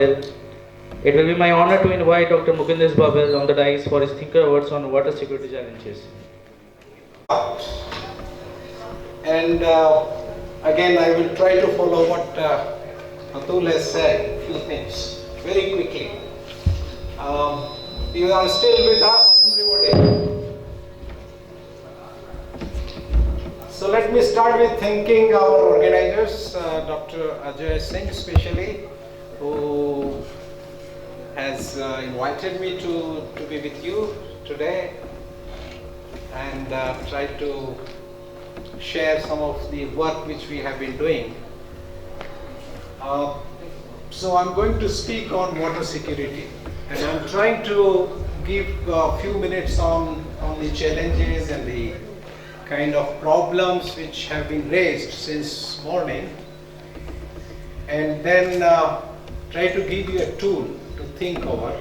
It will be my honor to invite Dr. Mukund S Babel on the dais for his thinker words on water security challenges. And again, I will try to follow what Atul has said, few things, very quickly. You are still with us, everybody? So let me start with thanking our organizers, Dr. Ajay Singh especially, who has invited me to be with you today and try to share some of the work which we have been doing. So I'm going to speak on water security, and I'm trying to give a few minutes on the challenges and the kind of problems which have been raised since morning, and then try to give you a tool to think over,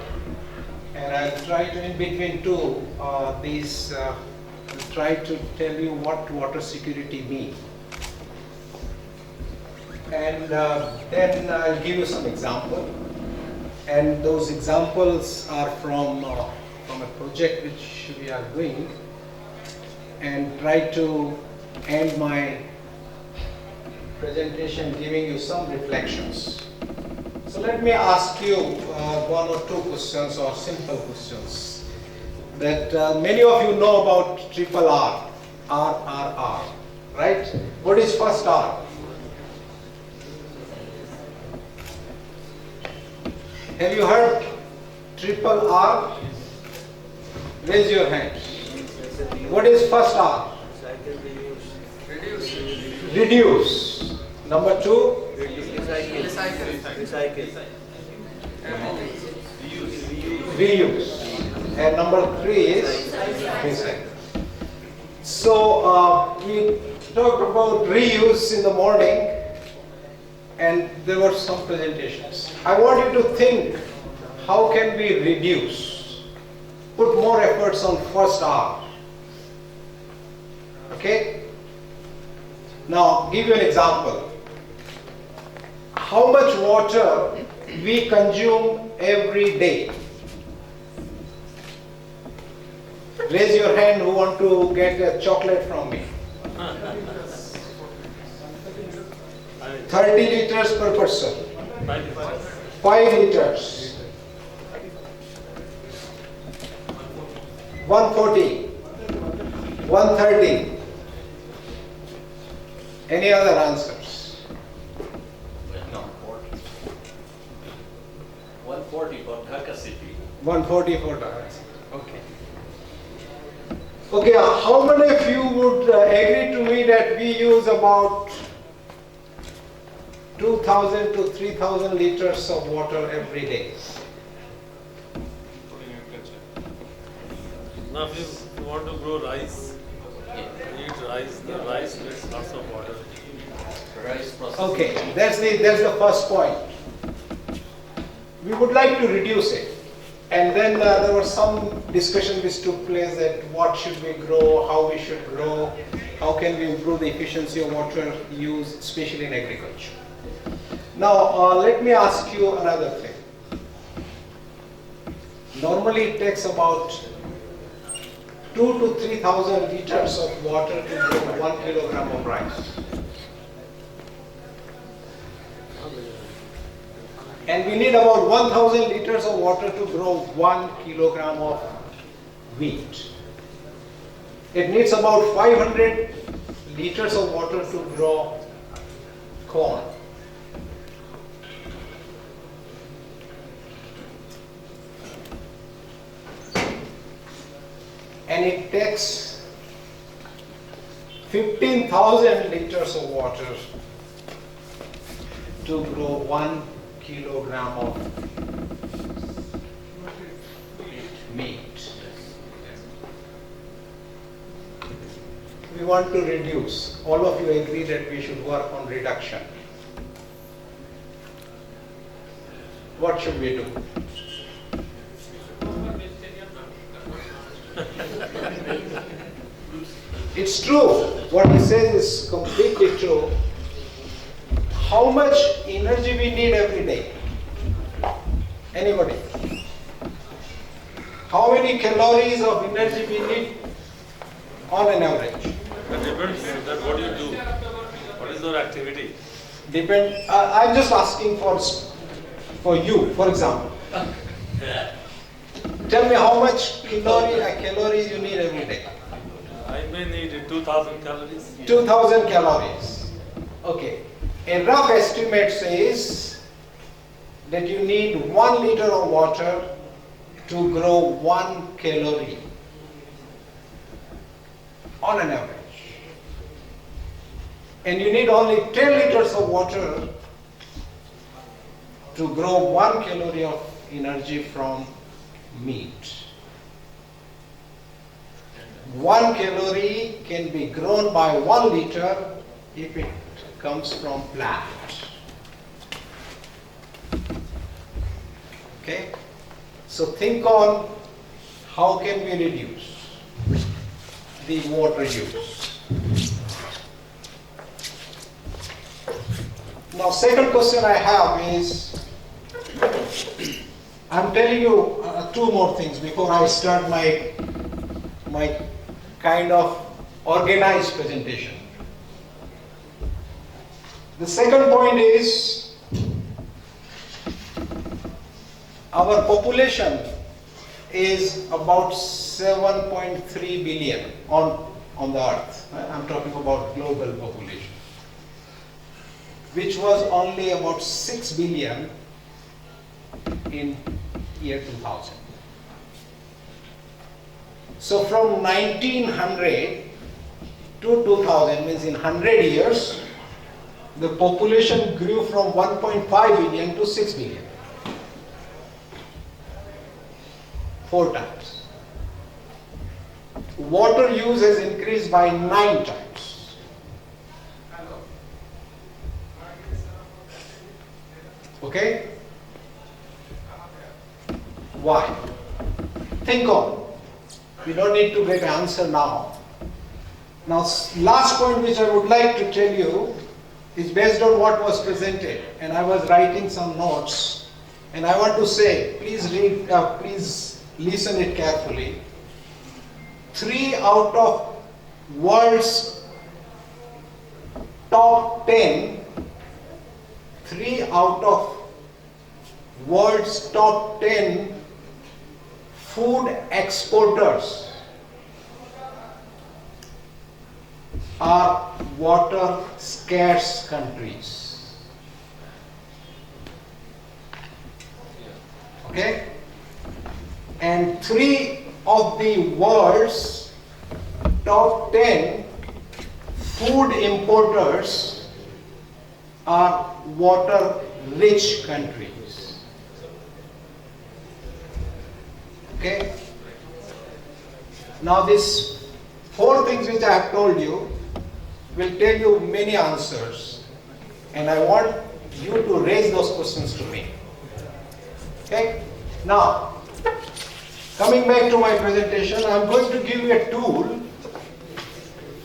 and I'll try to, in between these, try to tell you what water security means. And then I'll give you some example, and those examples are from a project which we are doing, and try to end my presentation giving you some reflections. So let me ask you one or two questions, or simple questions, that many of you know about triple R, RRR, right? What is first R? Have you heard triple R? Raise your hand. What is first R? Reduce. Number two? Reuse. And number three is recycle. So we talked about reuse in the morning, and there were some presentations. I want you to think, how can we reduce? Put more efforts on first R. Okay? Now, give you an example. How much water we consume every day? Raise your hand who want to get a chocolate from me. 30 liters per person. 5 liters. 140. 130. Any other answers? No. 140 for Dhaka city. 140 for Dhaka city. Okay. Okay, how many of you would agree to me that we use about 2,000 to 3,000 liters of water every day? Now if you want to grow rice, eat rice, the rice needs lots of water. Rice process. Okay, that's the first point. We would like to reduce it. And then there was some discussion which took place that what should we grow, how we should grow, how can we improve the efficiency of water use, especially in agriculture. Now, let me ask you another thing. Normally it takes about 2 to 3,000 liters of water to grow 1 kilogram of rice. And we need about 1,000 liters of water to grow 1 kilogram of wheat. It needs about 500 liters of water to grow corn. And it takes 15,000 liters of water to grow 1 kilogram of meat. We want to reduce. All of you agree that we should work on reduction. What should we do? It's true. What he says is completely true. how much energy we need every day. Anybody? How many calories of energy we need on an average? That depends that what you do. What is your activity? I'm just asking for you, for example. Tell me how much calories you need every day. I may need 2,000 calories. 2000 calories. Okay. A rough estimate says that you need 1 liter of water to grow 1 calorie on an average. And you need only 10 liters of water to grow 1 calorie of energy from meat. 1 calorie can be grown by 1 liter if it comes from plant. Okay? So think on how can we reduce the water use. Now second question I have is, I'm telling you two more things before I start my kind of organized presentation. The second point is, our population is about 7.3 billion on the earth. I'm talking about global population, which was only about 6 billion in year 2000. So from 1900 to 2000, means in 100 years, the population grew from 1.5 billion to 6 billion. 4 times. Water use has increased by 9 times. Okay? Why? Think on. We don't need to get an answer now. Now, last point which I would like to tell you is based on what was presented, and I was writing some notes, and I want to say, please read, please listen it carefully. 3 out of world's top 10, 3 out of world's top 10 food exporters are water scarce countries. Okay? And 3 of the world's top 10 food importers are water rich countries. Okay? Now these 4 things which I have told you will tell you many answers, and I want you to raise those questions to me. Okay? Now, coming back to my presentation, I am going to give you a tool,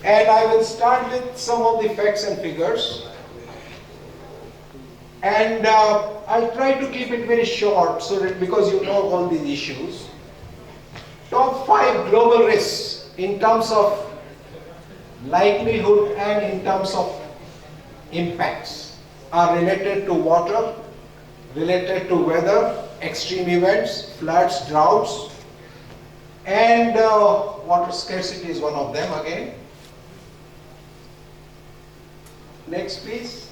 and I will start with some of the facts and figures, and I'll try to keep it very short so that, because you know all these issues. Top 5 global risks in terms of likelihood and in terms of impacts are related to water, related to weather, extreme events, floods, droughts, and water scarcity is one of them again. Next please.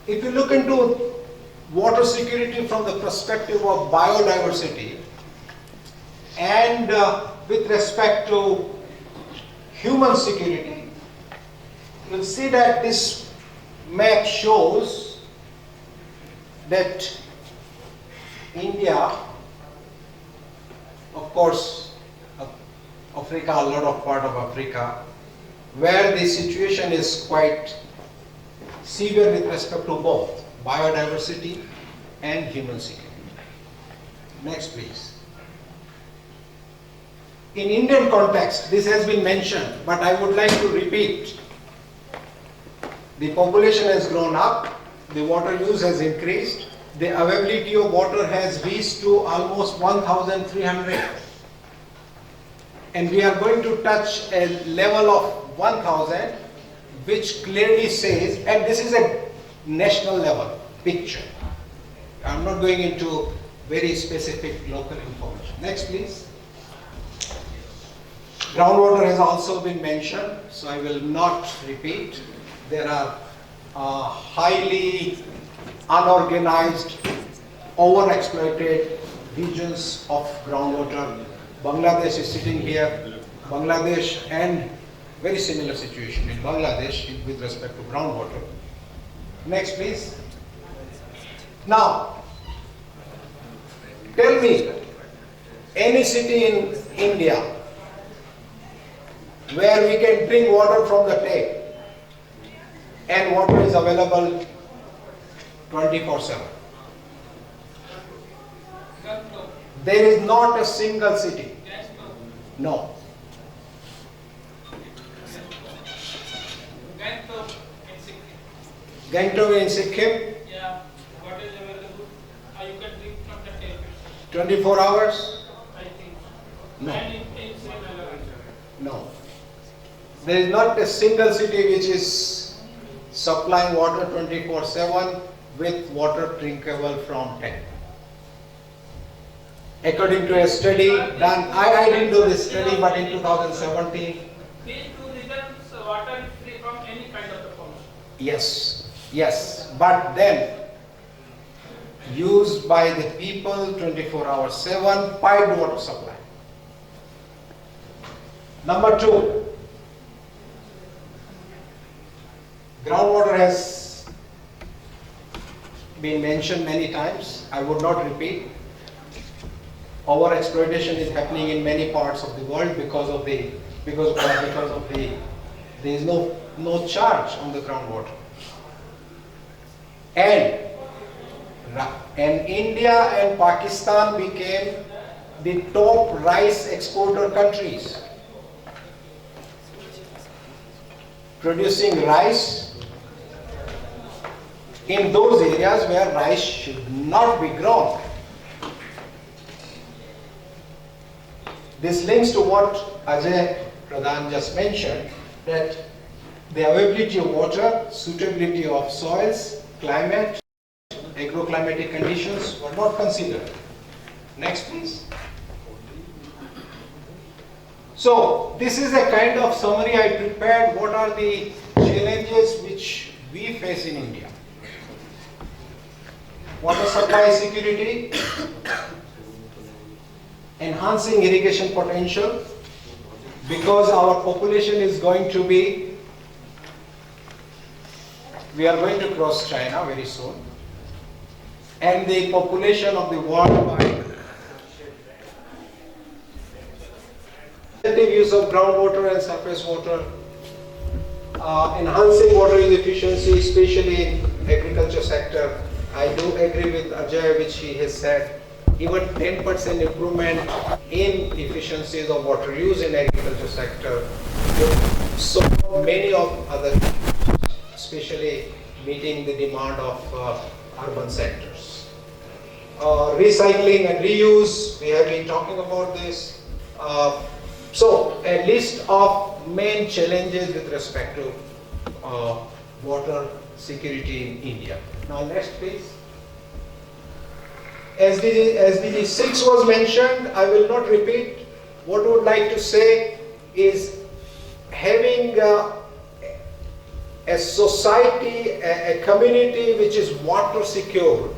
If you look into water security from the perspective of biodiversity and with respect to human security, you'll see that this map shows that India, of course, Africa, a lot of part of Africa, where the situation is quite severe with respect to both biodiversity and human security. Next please. In Indian context, this has been mentioned, but I would like to repeat. The population has grown up, the water use has increased, the availability of water has reached to almost 1,300. And we are going to touch a level of 1,000, which clearly says, and this is a national level picture. I'm not going into very specific local information. Next, please. Groundwater has also been mentioned, so I will not repeat. There are highly unorganized, overexploited regions of groundwater. Bangladesh is sitting here. Bangladesh and very similar situation in Bangladesh with respect to groundwater. Next, please. Now, tell me, any city in India where we can drink water from the tap and water is available 24/7. There is not a single city. No. Gangtok in Sikkim. Yeah, what is available? You can drink from the tap. 24 hours? I think. No. And in Srinagar. No. There is not a single city which is supplying water 24/7 with water drinkable from tap. According to a study done, I didn't do this study, but in 2017, These two regions, water is free from any kind of the pollution. yes, but then used by the people 24/7, piped water supply. Number 2, groundwater has been mentioned many times. I would not repeat. Overexploitation is happening in many parts of the world because there is no charge on the groundwater. And India and Pakistan became the top rice exporter countries, producing rice in those areas where rice should not be grown. This links to what Ajay Pradhan just mentioned, that the availability of water, suitability of soils, climate, agroclimatic conditions were not considered. Next, please. So, this is a kind of summary I prepared. What are the challenges which we face in India? Water supply security, enhancing irrigation potential, because our population is going to be, we are going to cross China very soon, and the population of the world by effective use of groundwater and surface water, enhancing water use efficiency, especially in agriculture sector. I do agree with Ajay, which he has said, even 10% improvement in efficiencies of water use in agriculture sector with so many of other, especially meeting the demand of urban sectors. Recycling and reuse, we have been talking about this. So a list of main challenges with respect to water security in India. Now next, please. SDG 6 was mentioned. I will not repeat. What I would like to say is having a society, a community which is water secure,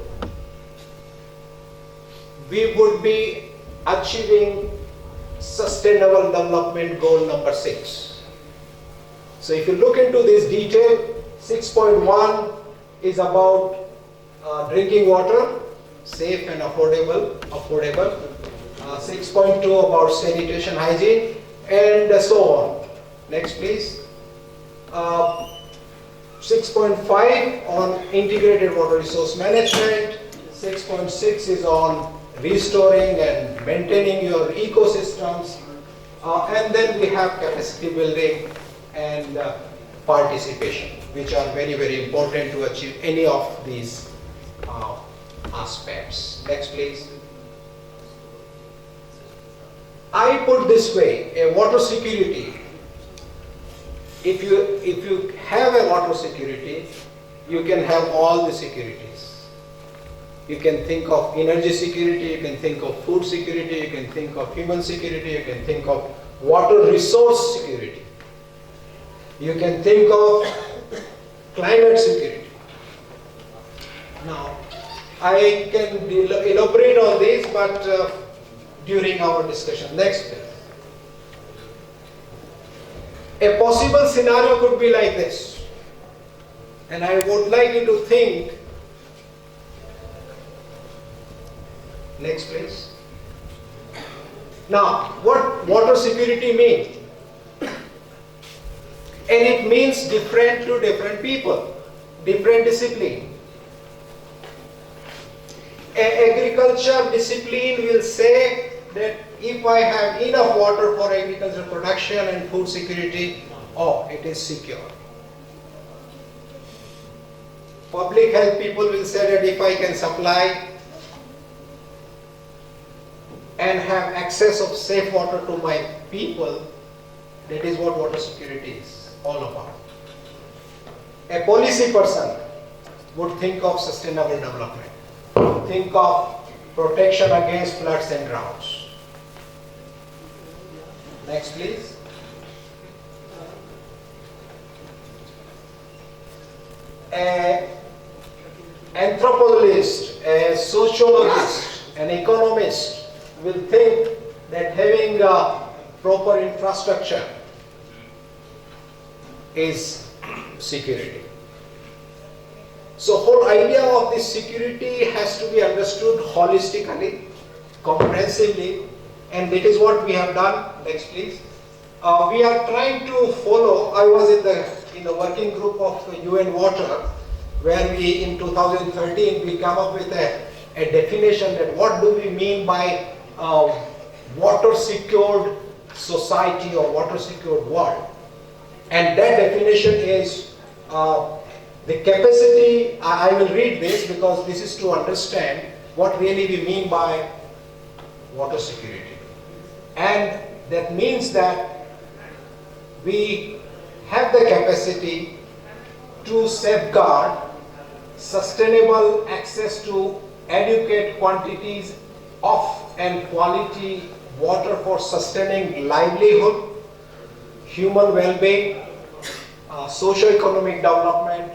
we would be achieving sustainable development goal number 6. So if you look into this detail, 6.1 is about drinking water, safe and affordable. 6.2 about sanitation, hygiene, and so on. Next, please. 6.5 on integrated water resource management. 6.6 is on restoring and maintaining your ecosystems. And then we have capacity building and participation, which are very, very important to achieve any of these aspects. Next please. I put this way, a water security, if you have a water security, you can have all the securities. You can think of energy security, you can think of food security, you can think of human security, you can think of water resource security. You can think of climate security. Now, I can elaborate on this, but during our discussion. Next please. A possible scenario could be like this, and I would like you to think. Next please. Now, what water security means? And it means different to different people, different discipline. Agriculture discipline will say that if I have enough water for agricultural production and food security, oh, it is secure. Public health people will say that if I can supply and have access of safe water to my people, that is what water security is all about. A policy person would think of sustainable development, think of protection against floods and droughts. Next please. An anthropologist, a sociologist, an economist will think that having a proper infrastructure is security. So whole idea of this security has to be understood holistically, comprehensively, and that is what we have done. Next please. We are trying to follow, I was in the working group of UN Water, where we in 2013 we come up with a definition that what do we mean by water secured society or water secured world. And that definition is the capacity, I will read this because this is to understand what really we mean by water security. And that means that we have the capacity to safeguard sustainable access to adequate quantities of and quality water for sustaining livelihood, human well-being, socio-economic development,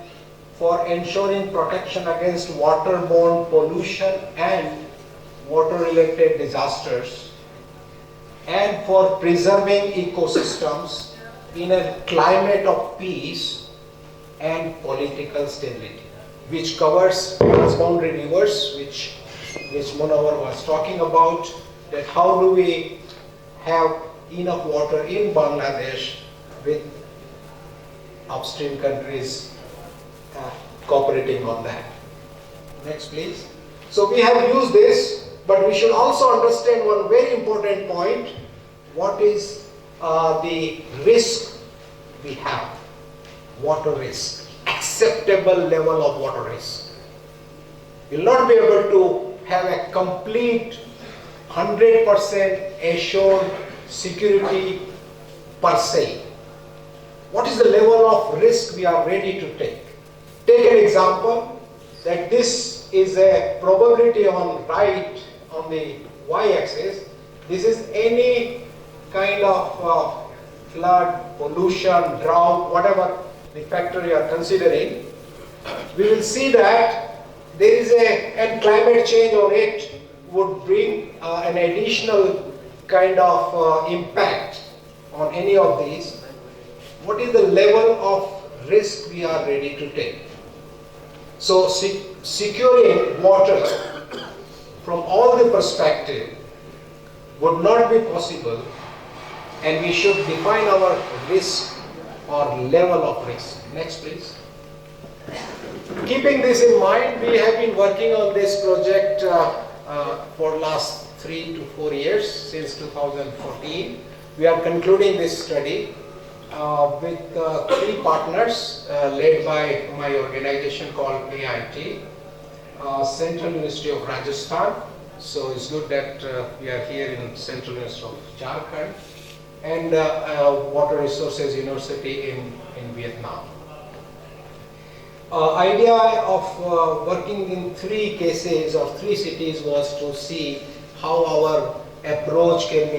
for ensuring protection against waterborne pollution and water-related disasters, and for preserving ecosystems in a climate of peace and political stability, which covers transboundary rivers, which Munawar was talking about, that how do we have enough water in Bangladesh with upstream countries cooperating on that. Next please. So we have used this, but we should also understand one very important point. What is the risk we have? Water risk, acceptable level of water risk. You'll not be able to have a complete 100% assured security per se. What is the level of risk we are ready to take? Take an example that this is a probability on the y-axis. This is any kind of flood, pollution, drought, whatever the factor you are considering. We will see that there is and climate change on it would bring an additional kind of impact on any of these. What is the level of risk we are ready to take? So securing water from all the perspective would not be possible, and we should define our risk or level of risk. Next please. Keeping this in mind, we have been working on this project for last 3 to 4 years, since 2014. We are concluding this study with 3 partners led by my organization called AIT. Central University of Rajasthan. So it's good that we are here in Central University of Jharkhand, and Water Resources University in Vietnam. Idea of working in 3 cases or 3 cities was to see how our approach can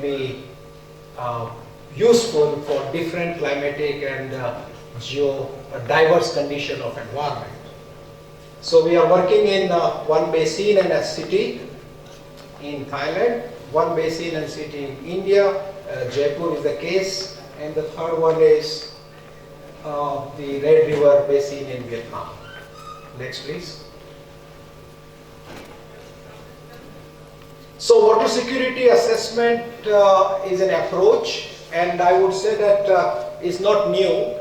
be useful for different climatic and diverse condition of environment. So we are working in one basin and a city in Thailand, one basin and city in India, Jaipur is the case, and the third one is the Red River Basin in Vietnam. Next please. So water security assessment is an approach, and I would say that is not new,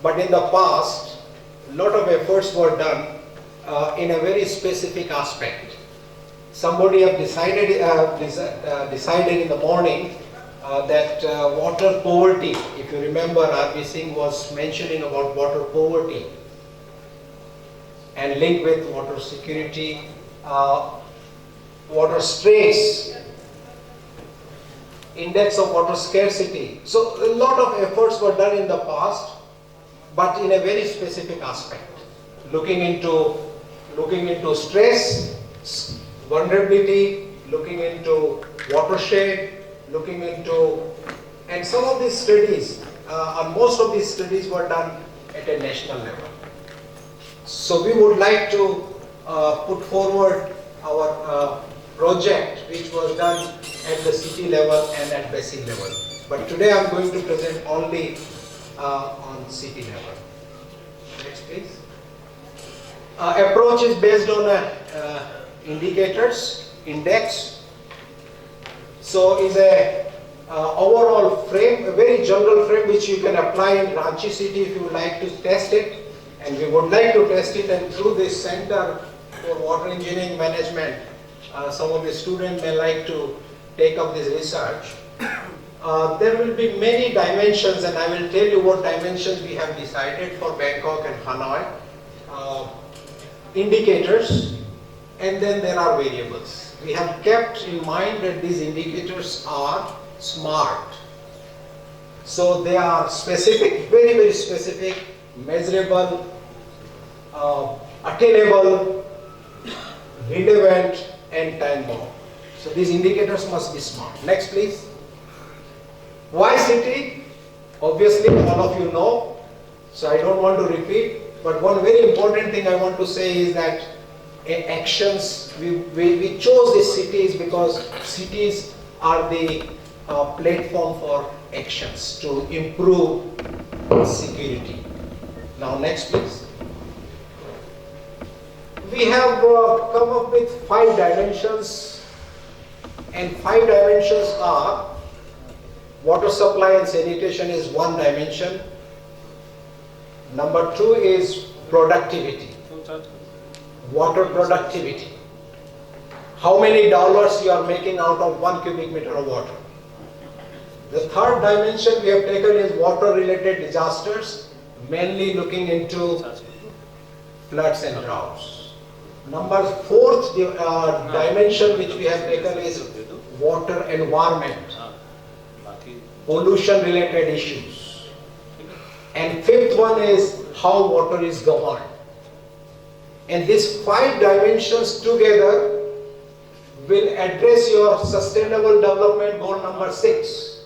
but in the past a lot of efforts were done in a very specific aspect. Somebody have decided in the morning that water poverty, if you remember, R.B. Singh was mentioning about water poverty and linked with water security, water stress, index of water scarcity. So a lot of efforts were done in the past, but in a very specific aspect, looking into stress, vulnerability, looking into watershed, looking into, and some of these studies, most of these studies were done at a national level. So we would like to put forward our project which was done at the city level and at basin level. But today I'm going to present only on city level. Next please. Approach is based on indicators, index. So is a overall frame, a very general frame which you can apply in Ranchi city if you would like to test it, and we would like to test it, and through this Center for Water Engineering Management, some of the students may like to take up this research. There will be many dimensions, and I will tell you what dimensions we have decided for Bangkok and Hanoi. Indicators, and then there are variables. We have kept in mind that these indicators are SMART. So they are specific, very, very specific, measurable, attainable, relevant, and time-bound. So these indicators must be SMART. Next please. Why city? Obviously all of you know, so I don't want to repeat, but one very important thing I want to say is that actions, we chose these cities because cities are the platform for actions to improve security. Now next please. We have come up with 5 dimensions, and 5 dimensions are: water supply and sanitation is one dimension. Number 2 is productivity. Water productivity. How many dollars you are making out of 1 cubic meter of water. The third dimension we have taken is water related disasters, mainly looking into floods and droughts. Number 4th dimension which we have taken is water environment, pollution related issues. And 5th one is how water is governed. And these 5 dimensions together will address your sustainable development goal number 6,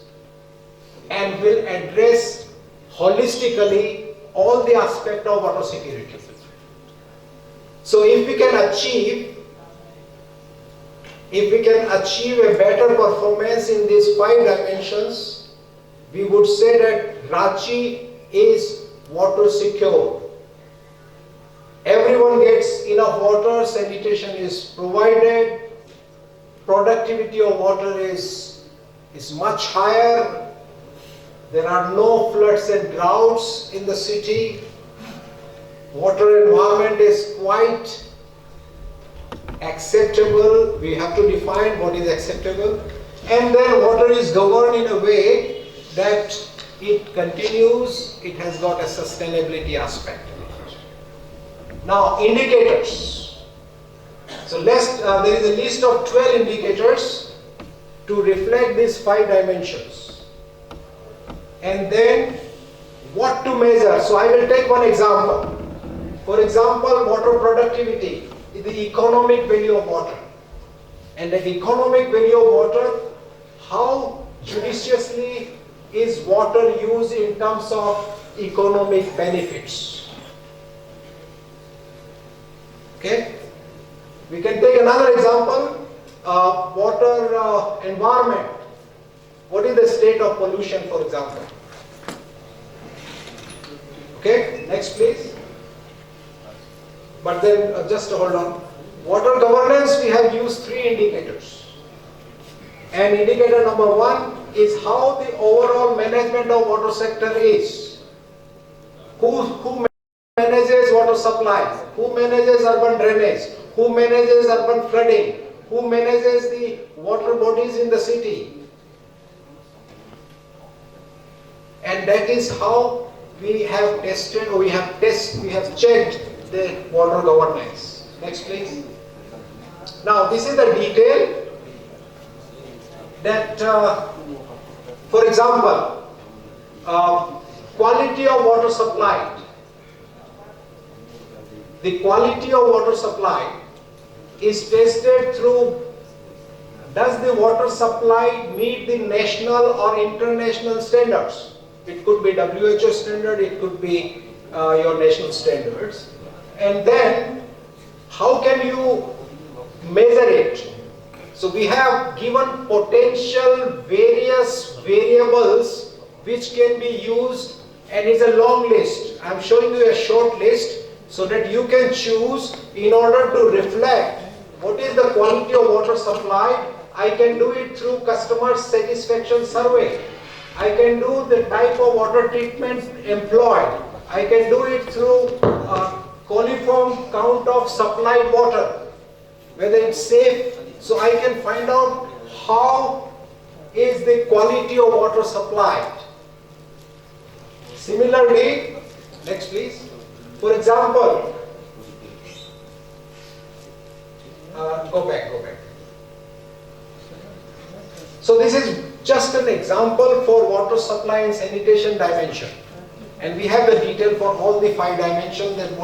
and will address holistically all the aspects of water security. So if we can achieve a better performance in these 5 dimensions, we would say that Ranchi is water secure. Everyone gets enough water, sanitation is provided, productivity of water is much higher, there are no floods and droughts in the city, water environment is quite acceptable. We have to define what is acceptable, and then water is governed in a way that it continues, it has got a sustainability aspect. Now indicators. So there is a list of 12 indicators to reflect these 5 dimensions. And then what to measure. So I will take one example. For example, water productivity is the economic value of water. And the economic value of water, how judiciously is water used in terms of economic benefits. Okay? We can take another example, water environment. What is the state of pollution, for example? Okay, next please. But then just hold on. Water governance, we have used 3 indicators. And indicator number 1 is how the overall management of water sector is. Who manages water supply? Who manages urban drainage? Who manages urban flooding? Who manages the water bodies in the city? And that is how we have tested, or we have checked the water governance. Next please. Now this is the detail that, for example, quality of water supplied. The quality of water supply is tested through, does the water supply meet the national or international standards? It could be WHO standard, it could be your national standards. And then how can you measure it? So we have given potential various variables which can be used, and it's a long list. I'm showing you a short list so that you can choose in order to reflect what is the quality of water supplied. I can do it through customer satisfaction survey. I can do the type of water treatment employed. I can do it through coliform count of supplied water, whether it's safe. So I can find out how is the quality of water supplied. Similarly, next please. For example, go back. So this is just an example for water supply and sanitation dimension. And we have the detail for all the 5 dimensions and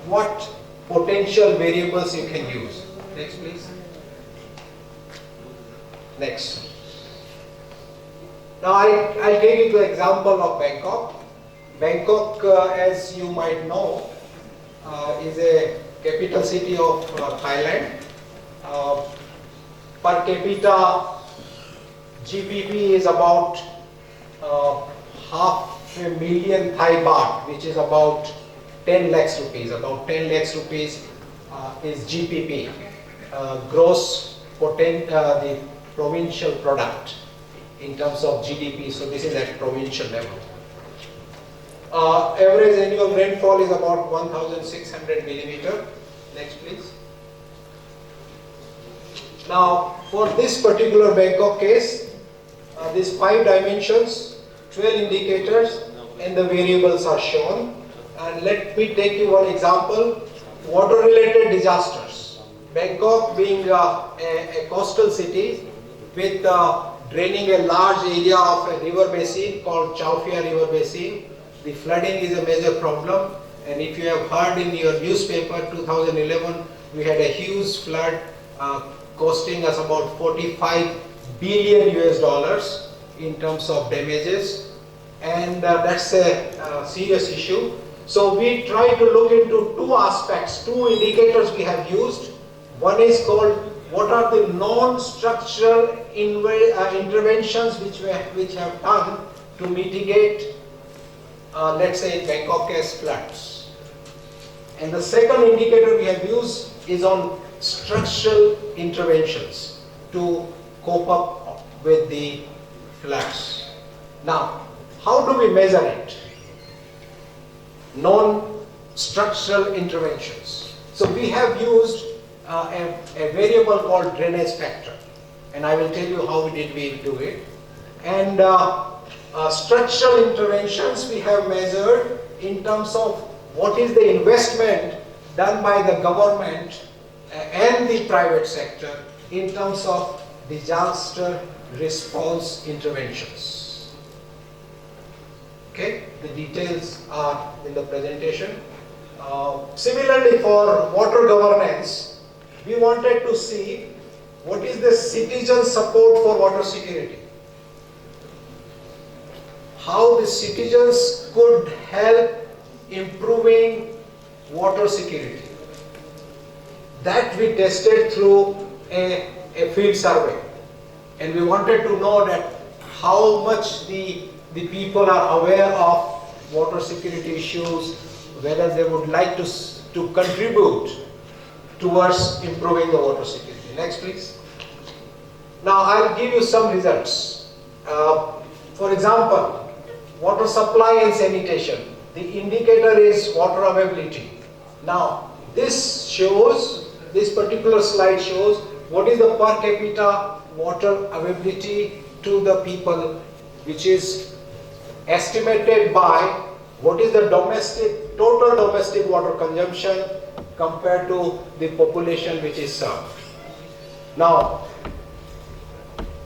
what potential variables you can use. Next please. Next. Now I'll take you to the example of Bangkok. Bangkok, as you might know, is a capital city of Thailand. Per capita GDP is about $500,000 Thai baht, which is about 10 lakhs rupees. About 10 lakhs rupees is GPP, the provincial product in terms of GDP. So this is at provincial level. Average annual rainfall is about 1,600 millimeter. Next please. Now for this particular Bangkok case, these 5 dimensions, 12 indicators and the variables are shown. And let me take you one example, water related disasters. Bangkok being a coastal city with draining a large area of a river basin called Chao Phraya River Basin. The flooding is a major problem, and if you have heard in your newspaper, 2011 we had a huge flood costing us about $45 billion in terms of damages, and that's a serious issue. So we try to look into 2 aspects, 2 indicators we have used. One is called what are the non-structural interventions which have done to mitigate let's say Bangkok case floods. And the second indicator we have used is on structural interventions to cope up with the floods. Now, how do we measure it? Non-structural interventions. So we have used a variable called drainage factor, and I will tell you how we do it. And structural interventions we have measured in terms of what is the investment done by the government and the private sector in terms of disaster response interventions. Okay, the details are in the presentation. Similarly, for water governance, we wanted to see what is the citizen support for water security. How the citizens could help improving water security. That we tested through a field survey. And we wanted to know that how much the people are aware of water security issues, whether they would like to contribute towards improving the water security. Next, please. Now, I'll give you some results. For example, water supply and sanitation. The indicator is water availability. Now, this particular slide shows what is the per capita water availability to the people, which is estimated by what is the total domestic water consumption compared to the population which is served. Now,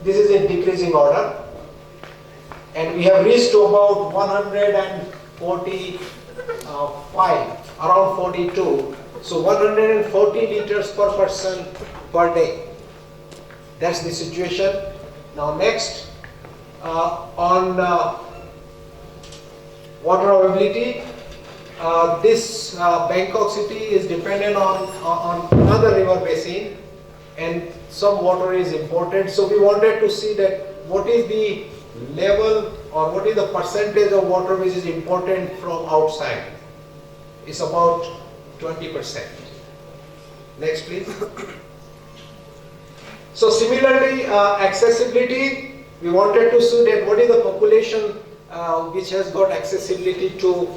this is in decreasing order, and we have reached to about 145, around 42. So 140 liters per person per day. That's the situation. Now next, on water availability, this Bangkok city is dependent on another river basin, and some water is imported. So we wanted to see that what is the level or what is the percentage of water which is imported from outside. It's about 20%. Next, please. So similarly, accessibility, we wanted to see that what is the population which has got accessibility to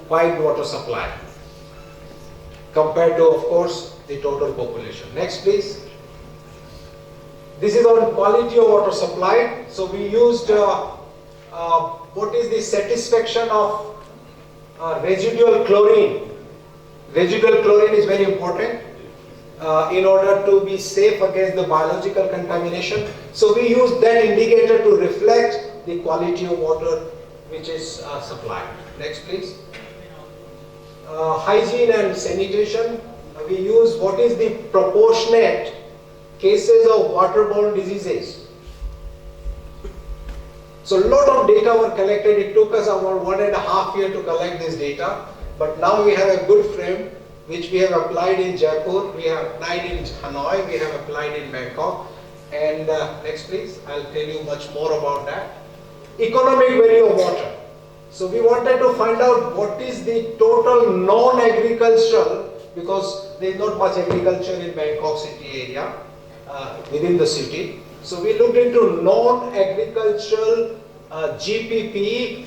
wide water supply compared to, of course, the total population. Next, please. This is on quality of water supply. So we used what is the satisfaction of residual chlorine. Residual chlorine is very important in order to be safe against the biological contamination. So we use that indicator to reflect the quality of water which is supplied. Next, please. Hygiene and sanitation. We use what is the proportionate cases of waterborne diseases. So a lot of data were collected. It took us about 1.5 years to collect this data, but now we have a good frame which we have applied in Jaipur, we have applied in Hanoi, we have applied in Bangkok. And next, please. I'll tell you much more about that. Economic value of water. So we wanted to find out what is the total non-agricultural, because there is not much agriculture in Bangkok city area, within the city. So we looked into non-agricultural GPP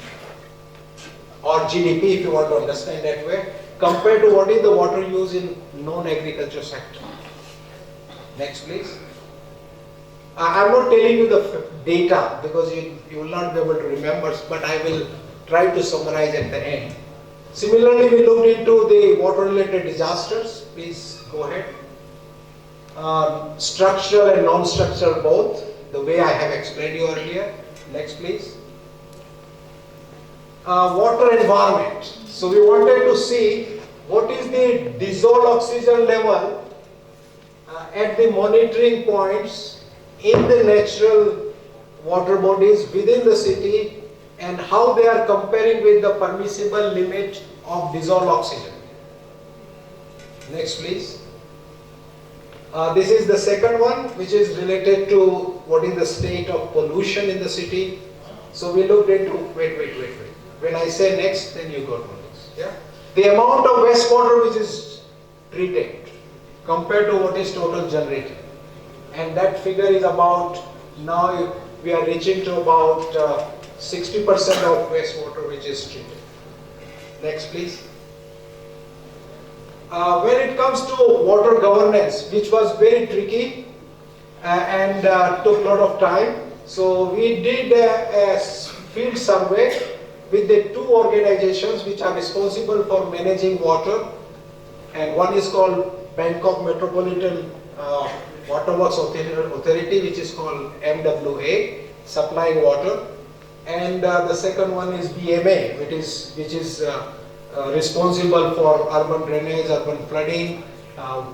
or GDP, if you want to understand that way, compared to what is the water use in non-agriculture sector. Next, please. I'm not telling you the data because you will not be able to remember, but I will try to summarize at the end. Similarly, we looked into the water-related disasters. Please go ahead. Structural and non-structural both, the way I have explained you earlier. Next, please. Water environment. So we wanted to see what is the dissolved oxygen level at the monitoring points in the natural water bodies within the city and how they are comparing with the permissible limit of dissolved oxygen. Next, please. This is the second one, which is related to what is the state of pollution in the city. So we looked into, wait. When I say next, then you go to next. Yeah? The amount of wastewater which is treated compared to what is total generated. And that figure is about, now we are reaching to about 60% of wastewater which is treated. Next, please. When it comes to water governance, which was very tricky and took a lot of time, so we did a field survey with the two organizations which are responsible for managing water, and one is called Bangkok Metropolitan Waterworks Authority, which is called MWA, supplying water, and the second one is BMA, which is responsible for urban drainage, urban flooding,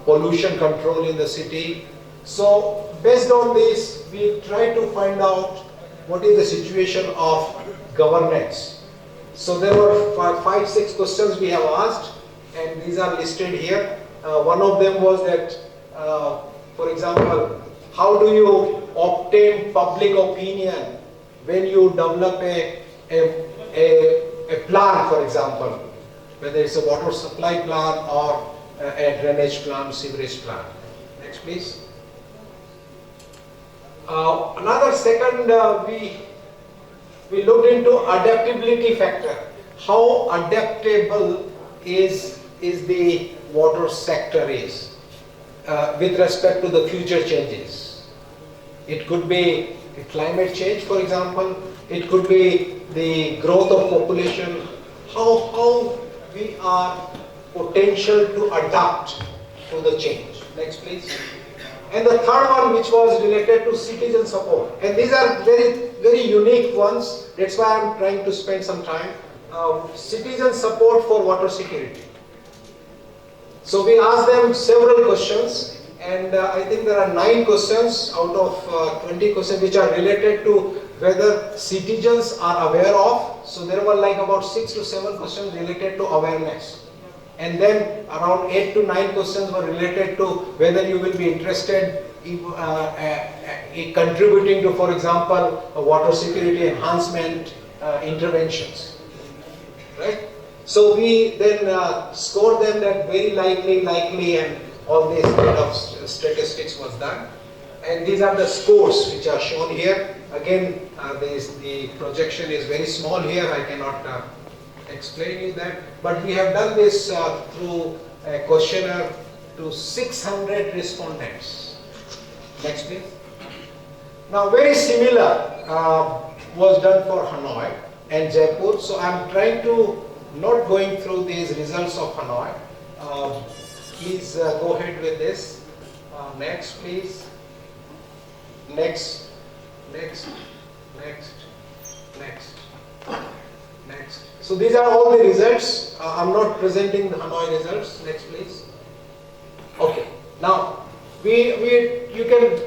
pollution control in the city. So based on this, we try to find out what is the situation of governance. So there were 5-6 questions we have asked, and these are listed here. One of them was that, for example, how do you obtain public opinion when you develop a plan, for example, whether it's a water supply plan or a drainage plan, sewerage plan. Next, please. Another second, we looked into adaptability factor. How adaptable is the water sector with respect to the future changes. It could be climate change, for example. It could be the growth of population. How we are potential to adapt to the change. Next, please. And the third one, which was related to citizen support, and these are very unique ones. That's why I'm trying to spend some time. Citizen support for water security. So we asked them several questions, and I think there are 9 questions out of 20 questions which are related to whether citizens are aware of. So there were like about 6 to 7 questions related to awareness. And then around 8 to 9 questions were related to whether you will be interested in contributing to, for example, water security enhancement interventions. Right? So we then scored them that very likely, and all these kind of statistics was done. And these are the scores which are shown here. Again, the projection is very small here. I cannot explain you that. But we have done this through a questionnaire to 600 respondents. Next, please. Now, very similar was done for Hanoi and Jaipur. So I'm trying to not going through these results of Hanoi. Please go ahead with this. Next, please. Next. So these are all the results. I'm not presenting the Hanoi results. Next, please. Okay. Now, you can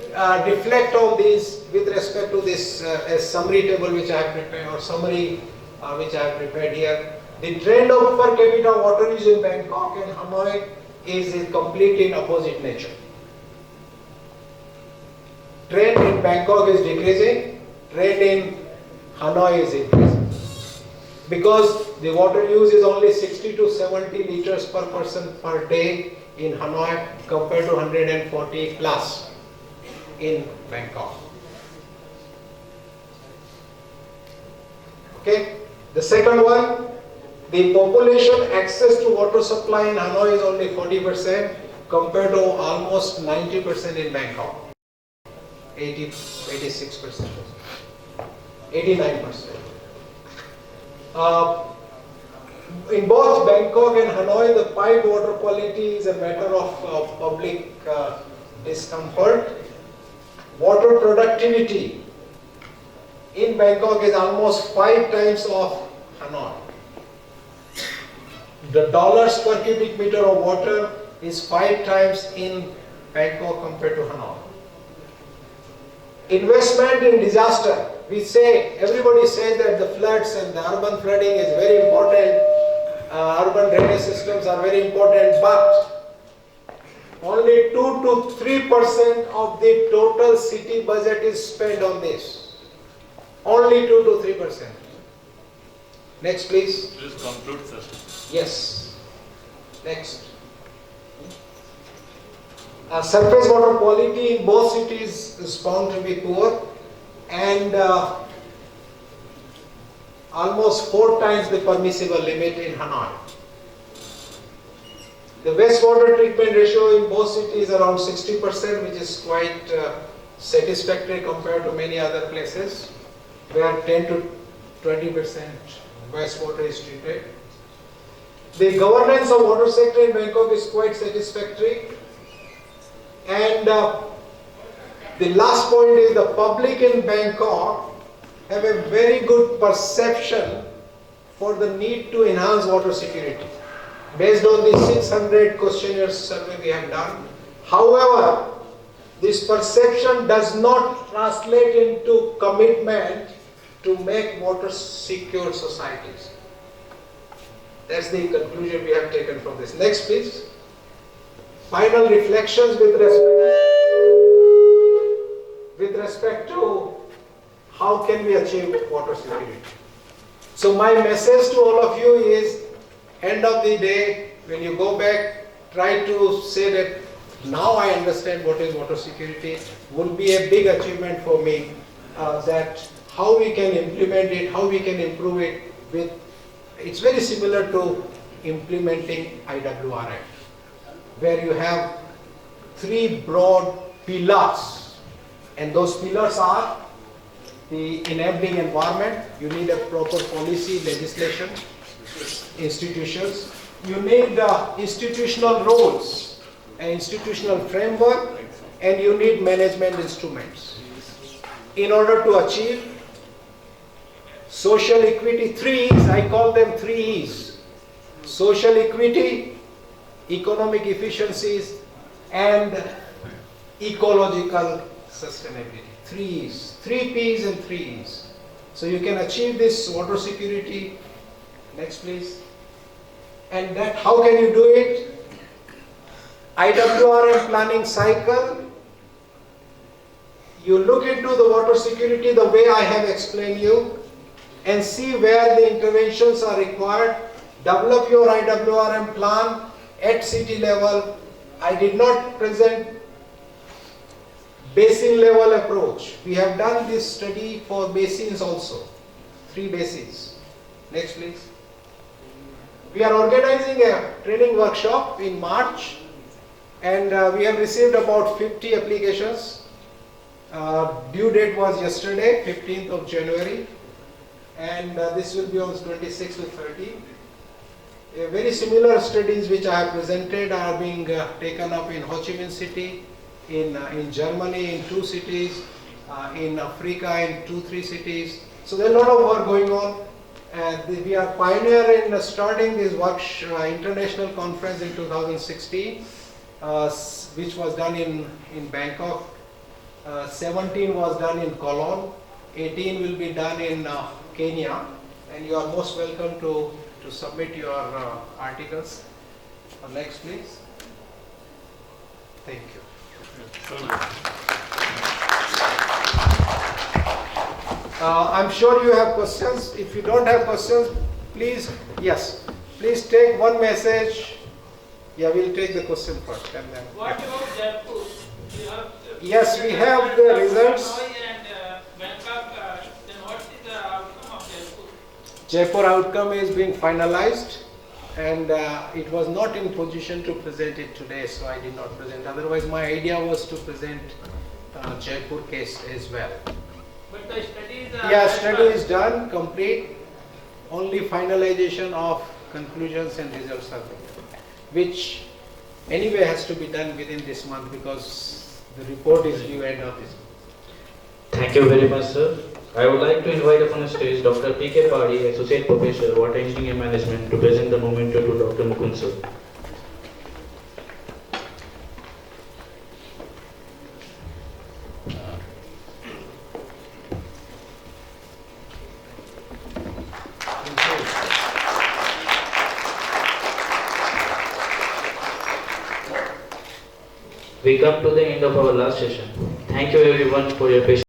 reflect on these with respect to this summary table which I have prepared, or summary which I have prepared here. The trend of per capita water use in Bangkok and Hanoi is completely in opposite nature. Trend in Bangkok is decreasing, trend in Hanoi is increasing. Because the water use is only 60 to 70 liters per person per day in Hanoi compared to 140 plus in Bangkok. Okay. The second one, the population access to water supply in Hanoi is only 40% compared to almost 90% in Bangkok. 86%, 89%. In both Bangkok and Hanoi, the piped water quality is a matter of public discomfort. Water productivity in Bangkok is almost 5 times of Hanoi. The dollars per cubic meter of water is 5 times in Bangkok compared to Hanoi. Investment in disaster. Everybody says that the floods and the urban flooding is very important. Urban drainage systems are very important, but only 2 to 3% of the total city budget is spent on this. Only 2 to 3%. Next, please. Please conclude, sir. Yes. Next. Surface water quality in both cities is found to be poor, and almost 4 times the permissible limit in Hanoi. The wastewater treatment ratio in both cities is around 60%, which is quite satisfactory compared to many other places, where 10 to 20% wastewater is treated. The governance of water sector in Bangkok is quite satisfactory. And the last point is the public in Bangkok have a very good perception for the need to enhance water security. Based on the 600 questionnaire survey we have done. However, this perception does not translate into commitment to make water secure societies. That's the conclusion we have taken from this. Next, please. Final reflections with respect to how can we achieve water security. So my message to all of you is, end of the day, when you go back, try to say that now I understand what is water security. Would be a big achievement for me, that how we can implement it, how we can improve it. It's very similar to implementing IWRM, where you have 3 broad pillars, and those pillars are the enabling environment. You need a proper policy, legislation, institutions. You need institutional roles, an institutional framework, and you need management instruments. In order to achieve social equity, 3 E's, I call them 3 E's. Social equity, economic efficiencies, and ecological sustainability. 3 E's, 3 P's and 3 E's. So you can achieve this water security. Next please. And that, how can you do it? IWRM planning cycle. You look into the water security the way I have explained you and see where the interventions are required. Develop your IWRM plan at city level. I did not present basin level approach. We have done this study for basins also. 3 basins. Next please. We are organizing a training workshop in March, and we have received about 50 applications. Due date was yesterday, 15th of January, and this will be on 26 to 30. Very similar studies which I have presented are being taken up in Ho Chi Minh City, in Germany in 2 cities, in Africa in 2-3 cities. So there is a lot of work going on. We are pioneer in starting this international conference in 2016, which was done in Bangkok. 17 was done in Cologne. 18 will be done in Kenya. And you are most welcome to submit your articles. Next, please. Thank you. I'm sure you have questions. If you don't have questions, please, yes, please take one message. Yeah, we'll take the question first. And then, What about Jaipur? yes, we have the results. And Bangkok, then what is the outcome of Jaipur? Jaipur outcome is being finalized, and it was not in position to present it today, so I did not present. Otherwise, my idea was to present Jaipur case as well. But the study is Yeah, study is done, complete. Only finalization of conclusions and results are there, which anyway has to be done within this month because the report is due end of this month. Thank you very much, sir. I would like to invite up on the stage Dr. P.K. Padi, Associate Professor, Water Engineering and Management, to present the memento to Dr. Mukund, sir. We come to the end of our last session. Thank you everyone for your patience.